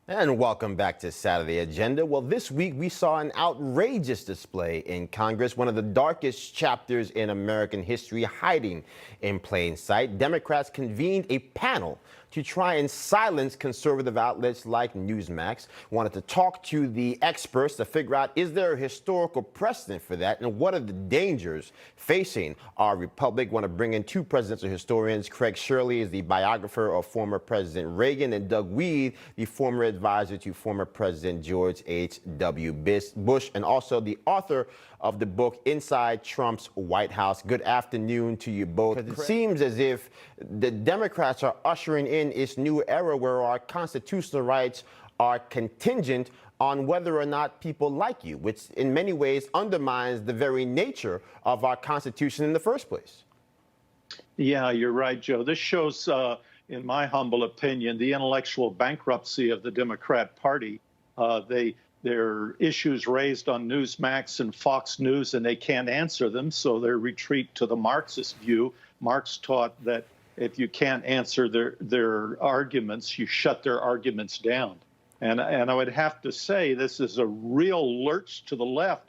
And welcome back to Saturday Agenda. Well, this week we saw an outrageous display in Congress, one of the darkest chapters in American history hiding in plain sight. Democrats convened a panel to try and silence conservative outlets like Newsmax. Wanted to talk to the experts to figure out, is there a historical precedent for that, and what are the dangers facing our republic? Want to bring in two presidential historians. Craig Shirley is the biographer of former President Reagan, and Doug Weed, the former advisor to former President George H.W. Bush, and also the author of the book Inside Trump's White House. Good afternoon to you both. It seems as if the Democrats are ushering in this new era where our constitutional rights are contingent on whether or not people like you, which in many ways undermines the very nature of our Constitution in the first place. Yeah, you're right, Joe. This shows, in my humble opinion, the intellectual bankruptcy of the Democrat Party. There are issues raised on Newsmax and Fox News, and they can't answer them, so they retreat to the Marxist view. Marx taught that if you can't answer their arguments, you shut their arguments down. And I would have to say this is a real lurch to the left.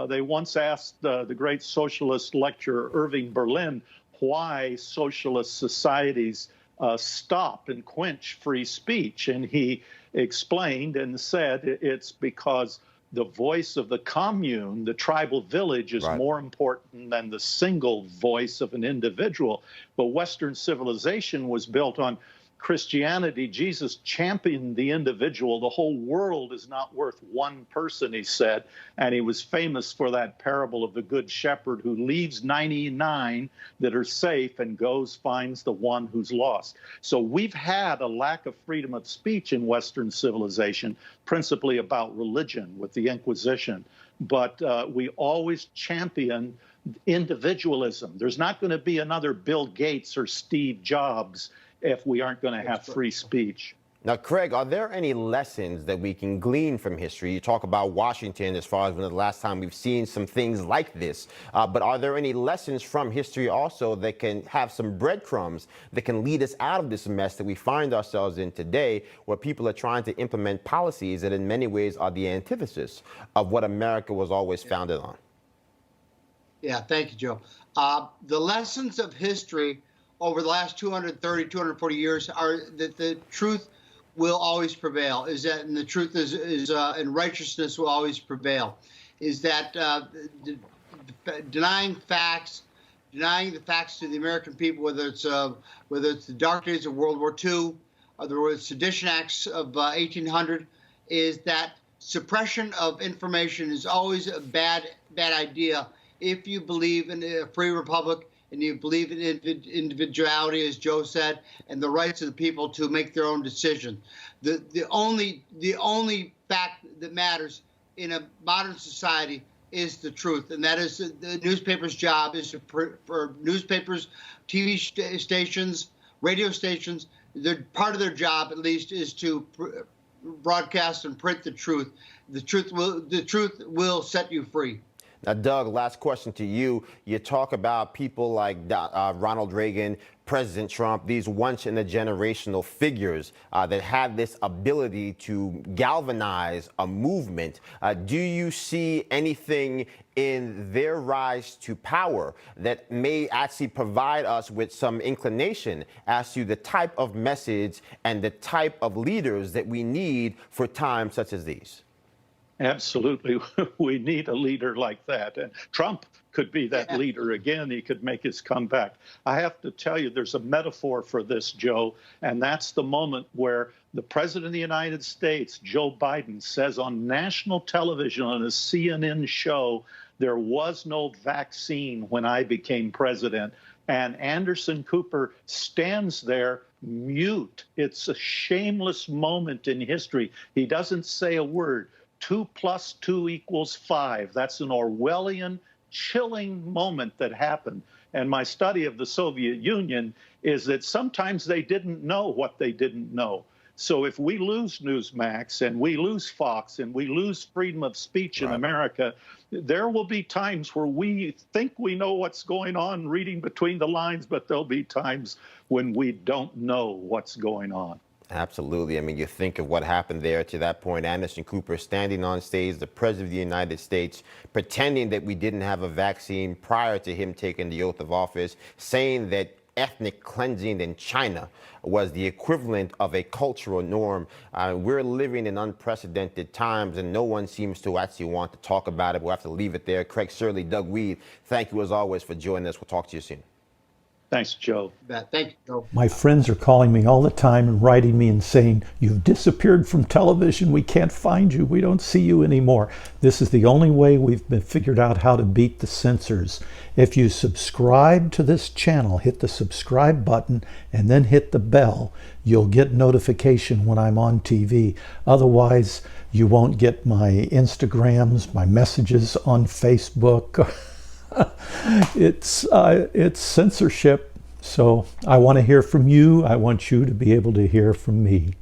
They once asked the great socialist lecturer Irving Berlin why socialist societies stop and quench free speech. And he explained and said it's because the voice of the commune, the tribal village, is more important than the single voice of an individual. But Western civilization was built on Christianity. Jesus championed the individual. The whole world is not worth one person, he said. And he was famous for that parable of the good shepherd who leaves 99 that are safe and goes, finds the one who's lost. So we've had a lack of freedom of speech in Western civilization, principally about religion with the Inquisition. But we always champion individualism. There's not going to be another Bill Gates or Steve Jobs if we aren't going to have free speech. Now, Craig, are there any lessons that we can glean from history? You talk about Washington as far as when the last time we've seen some things like this. But are there any lessons from history also that can have some breadcrumbs that can lead us out of this mess that we find ourselves in today, where people are trying to implement policies that in many ways are the antithesis of what America was always founded on? Yeah, thank you, Joe. The lessons of history over the last 230, 240 years are that the truth will always prevail, and the truth is and righteousness will always prevail, is that denying the facts to the American people, whether it's the dark days of World War II or the Sedition Acts of 1800, is that suppression of information is always a bad idea if you believe in a free republic and you believe in individuality, as Joe said, and the rights of the people to make their own decision. The only fact that matters in a modern society is the truth, and that is the newspaper's job is for newspapers, TV stations, radio stations. Part of their job, at least, is to broadcast and print the truth. The truth will set you free. Now, Doug, last question to you. You talk about people like Ronald Reagan, President Trump, these once-in-a-generational figures that have this ability to galvanize a movement. Do you see anything in their rise to power that may actually provide us with some inclination as to the type of message and the type of leaders that we need for times such as these? Absolutely. We need a leader like that. And Trump could be that leader again. He could make his comeback. I have to tell you, there's a metaphor for this, Joe, and that's the moment where the President of the United States, Joe Biden, says on national television on a CNN show, there was no vaccine when I became president. And Anderson Cooper stands there mute. It's a shameless moment in history. He doesn't say a word. 2 + 2 = 5. That's an Orwellian, chilling moment that happened. And my study of the Soviet Union is that sometimes they didn't know what they didn't know. So if we lose Newsmax and we lose Fox and we lose freedom of speech in America, there will be times where we think we know what's going on reading between the lines, but there'll be times when we don't know what's going on. Absolutely. I mean, you think of what happened there to that point. Anderson Cooper standing on stage, the President of the United States, pretending that we didn't have a vaccine prior to him taking the oath of office, saying that ethnic cleansing in China was the equivalent of a cultural norm. We're living in unprecedented times, and no one seems to actually want to talk about it. We'll have to leave it there. Craig Surley, Doug Weed, thank you as always for joining us. We'll talk to you soon. Thanks, Joe. Thank you, Joe. My friends are calling me all the time and writing me and saying, "You've disappeared from television. We can't find you. We don't see you anymore." This is the only way we've been figured out how to beat the censors. If you subscribe to this channel, hit the subscribe button and then hit the bell, you'll get notification when I'm on TV. Otherwise, you won't get my Instagrams, my messages on Facebook. It's censorship. So I want to hear from you. I want you to be able to hear from me.